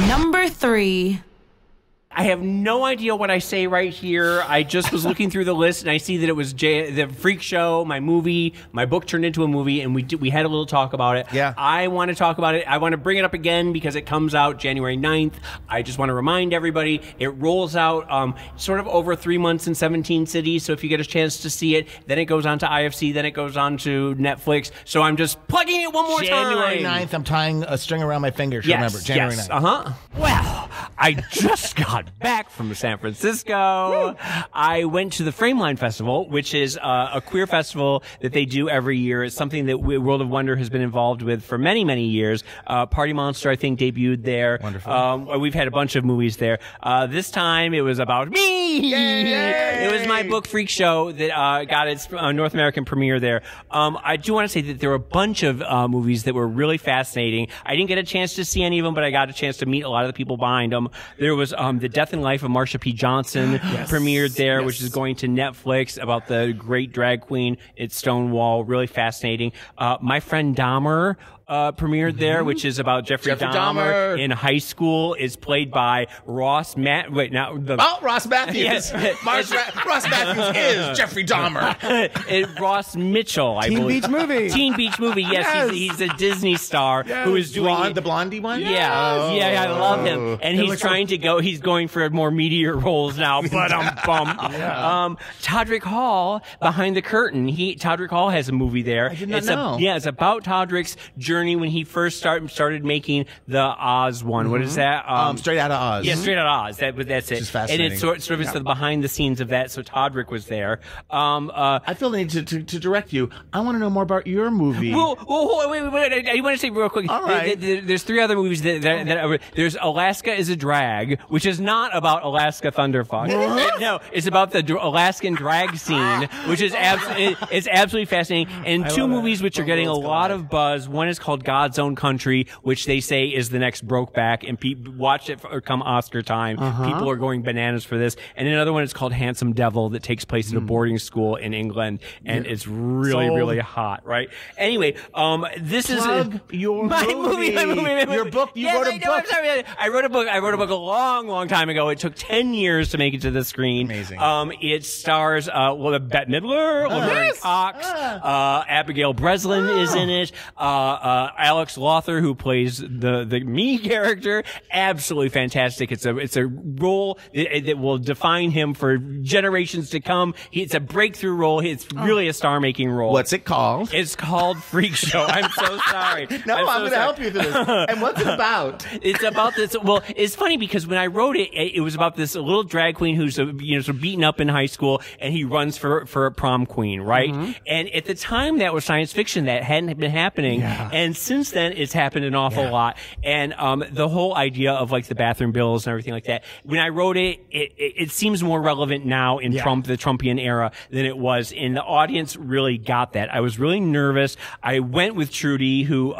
Number 3. I have no idea what I say right here. I just was looking through the list and I see that it was the Freak Show, my movie, my book turned into a movie, and we had a little talk about it. Yeah. I want to talk about it. I want to bring it up again because it comes out January 9th. I just want to remind everybody it rolls out sort of over 3 months in 17 cities. So if you get a chance to see it, then it goes on to IFC, then it goes on to Netflix. So I'm just plugging it one more January time. 9th, I'm tying a string around my finger. Remember, January 9th. Well, I just got back from San Francisco. I went to the Frameline Festival, which is a queer festival that they do every year. It's something that World of Wonder has been involved with for many, many years. Party Monster, I think, debuted there. Wonderful. We've had a bunch of movies there. This time, it was about me. Yay! It was my book, Freak Show, that got its North American premiere there. I do want to say that there were a bunch of movies that were really fascinating. I didn't get a chance to see any of them, but I got a chance to meet a lot of the people behind them. There was The Death and Life of Marsha P. Johnson premiered there, which is going to Netflix, about the great drag queen at Stonewall. Really fascinating. My Friend Dahmer premiered there, which is about Jeffrey Dahmer in high school. Is played by Ross Matthews. Ross Matthews. Ross Matthews is Jeffrey Dahmer. Ross Mitchell, I believe. Teen Beach Movie. Yes, he's a Disney star who is doing the blondie one. Yeah, I love him, and he's trying to go. He's going for more meatier roles now. But Todrick Hall, Behind the Curtain. Todrick Hall has a movie there. I did not know. It's about Todrick's journey when he first started making the Oz one. What is that? Straight Outta Oz. Yeah, Straight Outta Oz. That's it. Which is fascinating. And it's sort of the behind the scenes of that. So Todrick was there. I feel the need to direct you. I want to know more about your movie. Wait. I want to say real quick. All right. There's 3 other movies that there's Alaska is a Drag, which is not about Alaska Thunderfuck. No, it's about the Alaskan drag scene, which is absolutely fascinating. And 2 movies which are getting a lot of buzz. One is called God's Own Country, which they say is the next Brokeback, and watch it come Oscar time. People are going bananas for this. And another one is called Handsome Devil, that takes place at a boarding school in England, and it's really, really hot, right? Anyway, this is my movie. Your book. You wrote a book. I wrote a book. I wrote a book a long, long time ago. It took 10 years to make it to the screen. Amazing. It stars Bette Midler, Laverne Cox, Abigail Breslin is in it. Alex Lothar, who plays the me character, absolutely fantastic. It's a role that will define him for generations to come. It's a breakthrough role. It's really a star-making role. What's it called? It's called Freak Show. I'm so sorry. I'm going to help you through this. And what's it about? It's about this. Well, it's funny because when I wrote it, it was about this little drag queen who's sort of beaten up in high school, and he runs for a prom queen, right? And at the time, that was science fiction. That hadn't been happening, and since then, it's happened an awful lot. And the whole idea of like the bathroom bills and everything like that. When I wrote it, it seems more relevant now in the Trumpian era than it was. And the audience really got that. I was really nervous. I went with Trudy, who's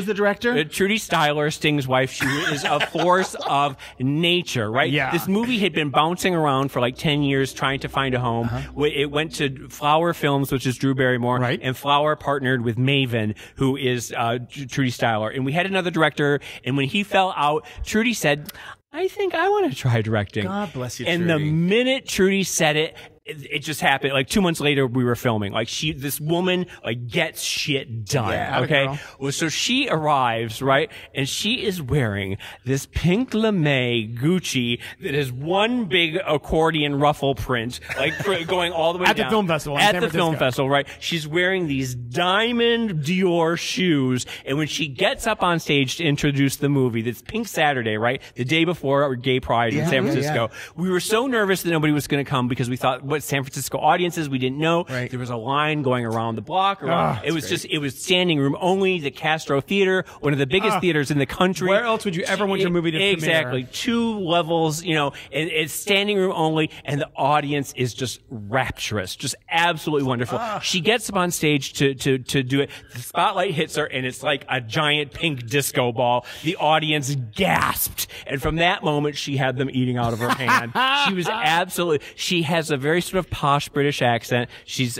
the director? Trudy Styler, Sting's wife. She is a force of nature, right? Yeah. This movie had been bouncing around for like 10 years trying to find a home. It went to Flower Films, which is Drew Barrymore, and Flower partnered with Maven, who is Trudy Styler. And we had another director, and when he fell out, Trudy said, I think I want to try directing. God bless you, and Trudy. The minute Trudy said it, it just happened. Like 2 months later, we were filming. Like this woman, like gets shit done. Yeah, okay. Well, so she arrives, right? And she is wearing this pink lame Gucci that is one big accordion ruffle print, like going all the way at down. the film festival. At the film festival, right? She's wearing these diamond Dior shoes. And when she gets up on stage to introduce the movie, that's Pink Saturday, right? The day before our Gay Pride in San Francisco. We were so nervous that nobody was going to come because we thought, what San Francisco audiences. We didn't know. Right. There was a line going around the block. It was standing room only. The Castro Theater, one of the biggest theaters in the country. Where else would you ever want your movie to premiere? Exactly. 2 levels, it's standing room only, and the audience is just rapturous, just absolutely wonderful. She gets up on stage to do it. The spotlight hits her, and it's like a giant pink disco ball. The audience gasped, and from that moment, she had them eating out of her hand. She was absolutely. She has a very sort of posh British accent. She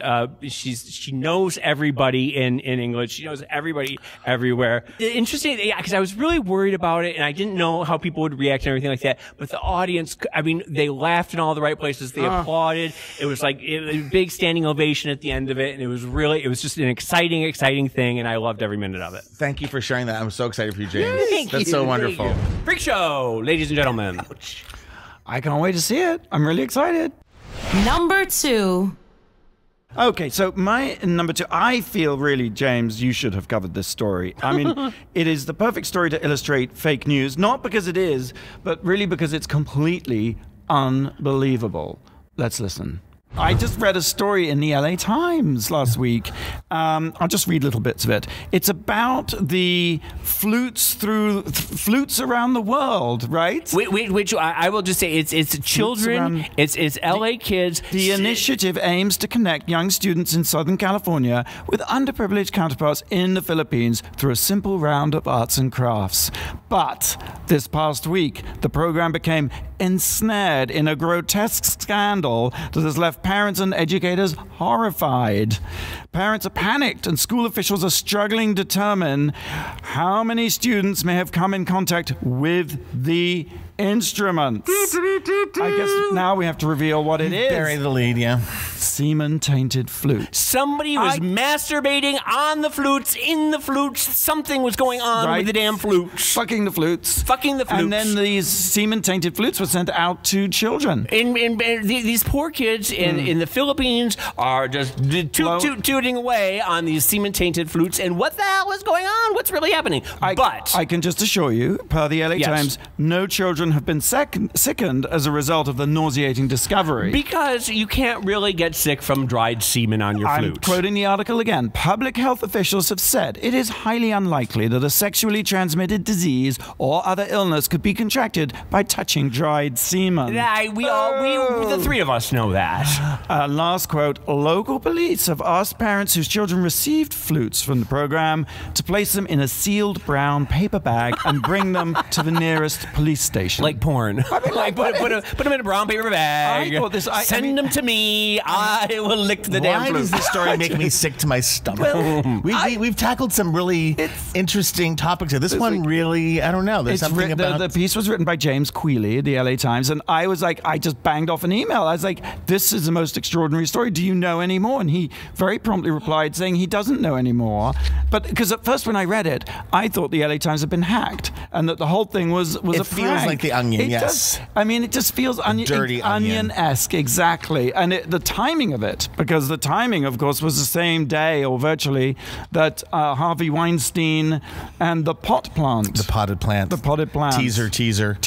knows everybody in English. She knows everybody everywhere. Interesting, because I was really worried about it, and I didn't know how people would react and everything like that. But the audience, I mean, they laughed in all the right places. They applauded. It was like a big standing ovation at the end of it, and it was just an exciting thing, and I loved every minute of it. Thank you for sharing that. I'm so excited for you, James. That's so wonderful. Freak Show, ladies and gentlemen. Ouch. I can't wait to see it. I'm really excited. Number 2. Okay, so my number 2, I feel really, James, you should have covered this story. I mean, it is the perfect story to illustrate fake news, not because it is, but really because it's completely unbelievable. Let's listen. I just read a story in the LA Times last week. I'll just read little bits of it. It's about the flutes around the world, right? Which I will just say, it's children, it's LA kids. The initiative aims to connect young students in Southern California with underprivileged counterparts in the Philippines through a simple round of arts and crafts. But this past week, the program became ensnared in a grotesque scandal that has left parents and educators horrified. Parents are panicked, and school officials are struggling to determine how many students may have come in contact with the instruments. I guess now we have to reveal what it is. Bury the lead, yeah. Semen tainted flutes. Somebody was masturbating on the flutes, in the flutes. Something was going on with the damn flutes. Fucking the flutes. And then these semen tainted flutes were sent out to children. These poor kids in the Philippines are just tooting away on these semen tainted flutes. And what the hell is going on? What's really happening? I can just assure you, per the LA Times, no children have been sickened as a result of the nauseating discovery. Because you can't really get sick from dried semen on your flute. I'm quoting the article again. Public health officials have said it is highly unlikely that a sexually transmitted disease or other illness could be contracted by touching dried semen. The 3 of us know that. Last quote, local police have asked parents whose children received flutes from the program to place them in a sealed brown paper bag and bring them to the nearest police station. Like porn. I mean, put them in a brown paper bag. Send them to me. I will lick the damn flute. Why does this story make me sick to my stomach? Well, we've tackled some really interesting topics here. This one really, I don't know. There's something about... The piece was written by James Quealy, the LA Times, and I was like, I just banged off an email. I was like, this is the most extraordinary story. Do you know any more? And he very promptly replied saying he doesn't know any more. But because at first when I read it, I thought the LA Times had been hacked and that the whole thing was a prank. It feels like The Onion, yes. I mean, it just feels dirty onion-esque, exactly. And the timing of it, because the timing, of course, was the same day or virtually that Harvey Weinstein and the pot plant. The potted plant. The potted plant. Teaser.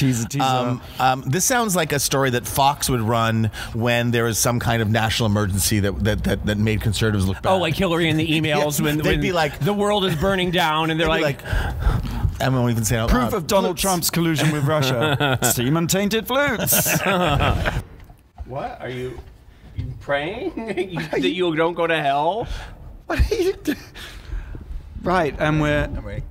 This sounds like a story that Fox would run when there was some kind of national emergency that made conservatives look bad. Oh, like Hillary in the emails when they'd be like, the world is burning down, and they're like I won't even say it out loud. Proof of Donald Trump's collusion with Russia. Semen tainted flutes. What? Are you praying that you don't go to hell? What are you doing? Right, and I'm ready.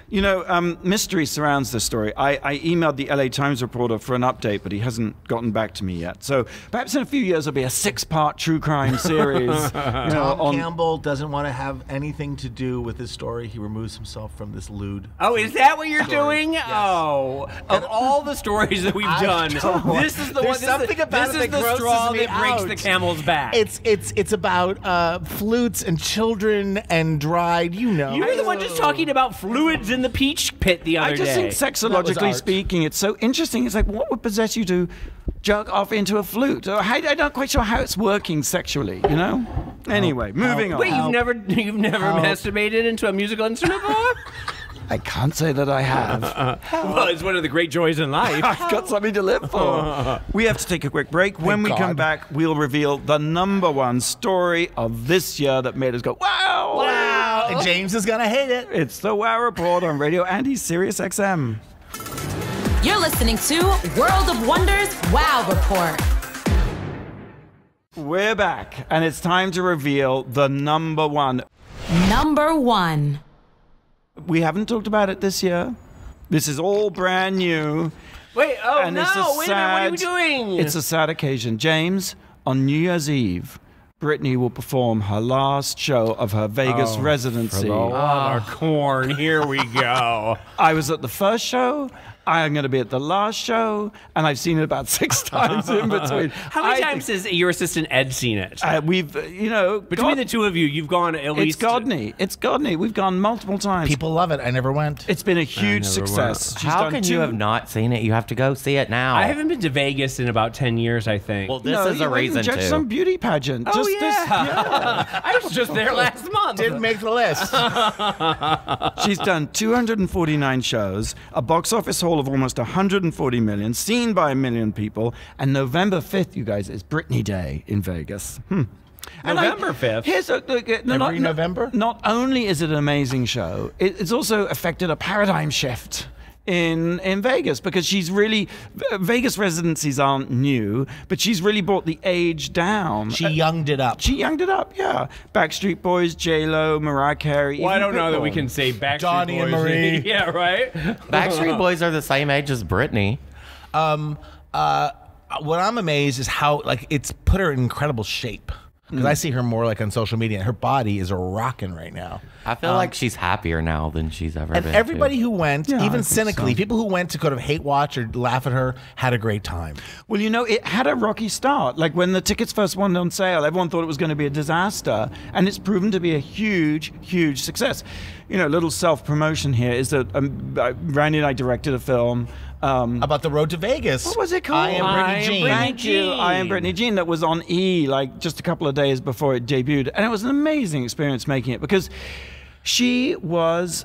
You know, mystery surrounds this story. I emailed the LA Times reporter for an update, but he hasn't gotten back to me yet. So perhaps in a few years there'll be a 6-part true crime series. Tom Campbell doesn't want to have anything to do with this story. He removes himself from this lewd. Oh, is that what you're doing? Yes. Oh, of all the stories that we've done, this is the one. This is the straw that breaks the camel's back. It's about flutes and children and dried. You know, you were the one just talking about fluids in the peach pit the other day. I just think sexologically speaking, it's so interesting. It's like, what would possess you to jerk off into a flute? I'm not quite sure how it's working sexually, you know? Anyway, moving on. Wait, you've never masturbated into a musical instrument before? I can't say that I have. Well, it's one of the great joys in life. I've got something to live for. We have to take a quick break. When we come back, we'll reveal the #1 story of this year that made us go, wow! Wow! And James is going to hate it. It's the Wow Report on Radio Andy, Sirius XM. You're listening to World of Wonders Wow Report. We're back, and it's time to reveal the #1. #1. We haven't talked about it this year. This is all brand new. Wait, oh and no, it's a wait a minute, what are we doing? It's a sad occasion. James, on New Year's Eve, Britney will perform her last show of her Vegas residency. Our corn, here we go. I was at the first show. I'm going to be at the last show, and I've seen it about 6 times in between. How many times has your assistant Ed seen it? We've, Between the two of you, you've gone at least... It's Godney. We've gone multiple times. People love it. I never went. It's been a huge success. How can you have not seen it? You have to go see it now. I haven't been to Vegas in about 10 years, I think. Well, this is a reason to. Judge some beauty pageant. Oh, I was just there last month. Didn't make the list. She's done 249 shows, a box office haul of almost 140 million, seen by 1 million people, and November 5th, you guys, is Britney Day in Vegas. November 5th? Here's Every November? Not only is it an amazing show, it's also affected a paradigm shift in Vegas, because she's really, Vegas residencies aren't new, but she's really brought the age down. She younged it up. She younged it up, yeah. Backstreet Boys, J-Lo, Mariah Carey. Well, I don't know that we can say Backstreet Donnie Boys. and Marie. Yeah, right? Backstreet Boys are the same age as Britney. What I'm amazed is how it's put her in incredible shape. Because I see her more on social media, and her body is rocking right now. I feel like she's happier now than she's ever And been. everybody who went, I even think cynically, so. people who went to kind of hate watch or laugh at her, had a great time. Well, it had a rocky start. Like when the tickets first went on sale, everyone thought it was going to be a disaster, and it's proven to be a huge, huge success. A little self-promotion here is that Randy and I directed a film. About the road to Vegas. What was it called? I Am Britney Jean. Thank you. I Am Britney Jean. That was on E! Just a couple of days before it debuted. And it was an amazing experience making it, because she was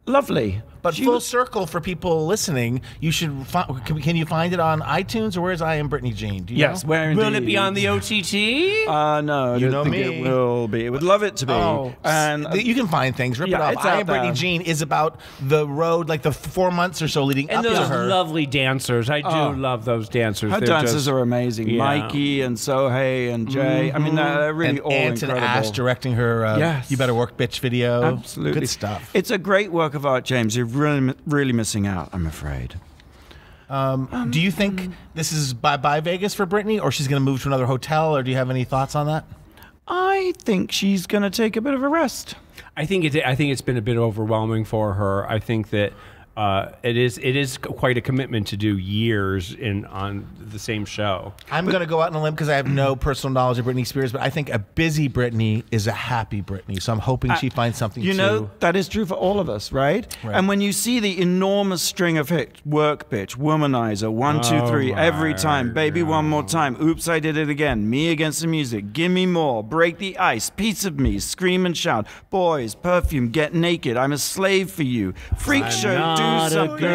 lovely. But full circle for people listening, you should can you find it on iTunes, or where's I Am Britney Jean? Do you know? Where indeed? Will it be on the OTT? No, I You don't know think me. it will be. I would love it to be. And you can find things. Rip it off. it's I out Am Britney there. Jean is about the road, the 4 months or so leading And up those to her. lovely dancers. I do love those dancers. Her They're dances just- are amazing. Yeah. Mikey and Sohei and Jay. I mean, they're really and all Anton incredible. Ash directing her Yes. You Better Work Bitch video. Absolutely. Good stuff. It's a great work of art, James. You're really missing out, I'm afraid. Do you think this is bye-bye Vegas for Britney, or she's going to move to another hotel, or do you have any thoughts on that? I think she's going to take a bit of a rest. I think it's been a bit overwhelming for her. I think that it is quite a commitment to do years on the same show. I'm going to go out on a limb because I have no personal knowledge of Britney Spears, but I think a busy Britney is a happy Britney. So I'm hoping she finds something that is true for all of us, right? And when you see the enormous string of hits, Work Bitch, Womanizer, 1, 2, 3, every time, Baby One More Time, Oops, I Did It Again, Me Against the Music, Give Me More, Break the Ice, Piece of Me, Scream and Shout, Boys, Perfume, Get Naked, I'm a Slave for You, Freak Show, Do Something,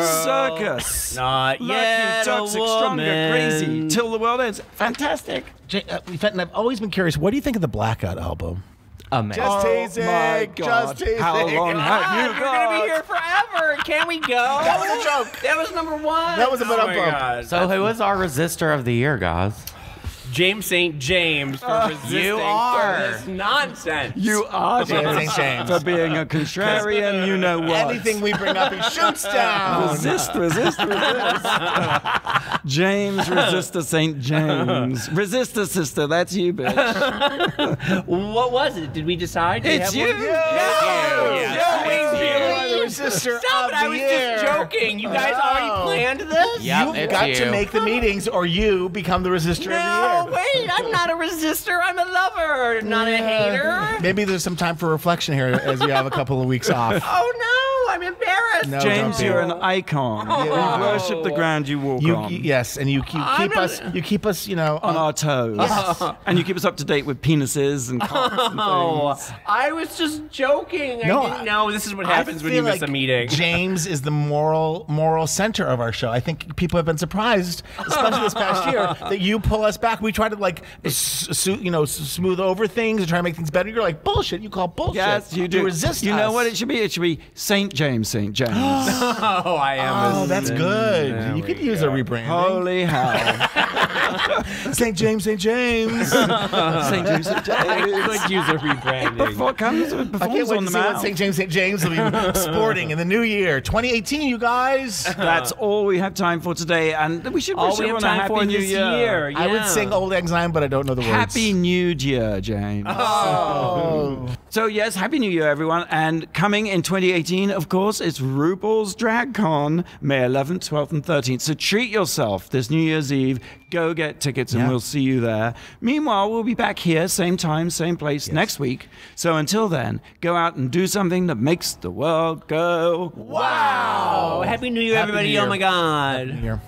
Circus, Not yet, Lucky, Toxic, Stronger, Crazy, Till the World Ends. Fantastic. Fenton, I've always been curious. What do you think of the Blackout album? Amazing. Just teasing. My God. Just teasing. How long have you We're got? gonna be here forever. Can we go? That was a joke. That was #1. That was a bit oh of my bump. God. So who is our resistor of the year, guys? James St. James for resisting You are. this nonsense. You are James St. James. for being a contrarian, you know what. Anything we bring up, he shoots down. Resist. James Resistor St. James. Resistor sister, that's you, bitch. What was it? Did we decide? Did we It's have you. one? Resistor Stop of it! I the was year. just joking. You guys already planned this? Yep, You've it's got you. to make the meetings, or you become the resistor No, of the year. wait, I'm not a resistor. I'm a lover, not a hater. Maybe there's some time for reflection here as you have a couple of weeks off. Oh no, I'm embarrassed. No, James, don't be. you're an icon. We worship the ground you walk on. Yes, and you keep us, you know, on our toes. And you keep us up to date with penises and cocks and things. I was just joking. No, I didn't know this is what happens when feel you miss like a meeting. James is the moral center of our show. I think people have been surprised, especially this past year, that you pull us back. We try to like, smooth over things and try to make things better. You're like, bullshit. You call bullshit. Yes, you do. You resist You us. know what it should be? It should be Saint James, Saint James. Oh, I am. Oh, that's good. You could use a rebranding. Holy hell. St. James, St. James. St. James, St. I could use a rebranding. Before it comes, I can't performs wait on to the see what mount. St. James will be sporting in the new year, 2018, you guys. That's all we have time for today, and we should All wish we have everyone a time happy for new this year. year. I would yeah. sing Old Lang Syne, but I don't know the words. Happy New Year, James. So yes, Happy New Year, everyone. And coming in 2018, of course, it's RuPaul's Drag Con, May 11th, 12th, and 13th. So treat yourself this New Year's Eve. Go get tickets, and we'll see you there. Meanwhile, we'll be back here, same time, same place, next week. So until then, go out and do something that makes the world go Wow. Happy New Year, Happy everybody. New Year. Oh, my God. Here.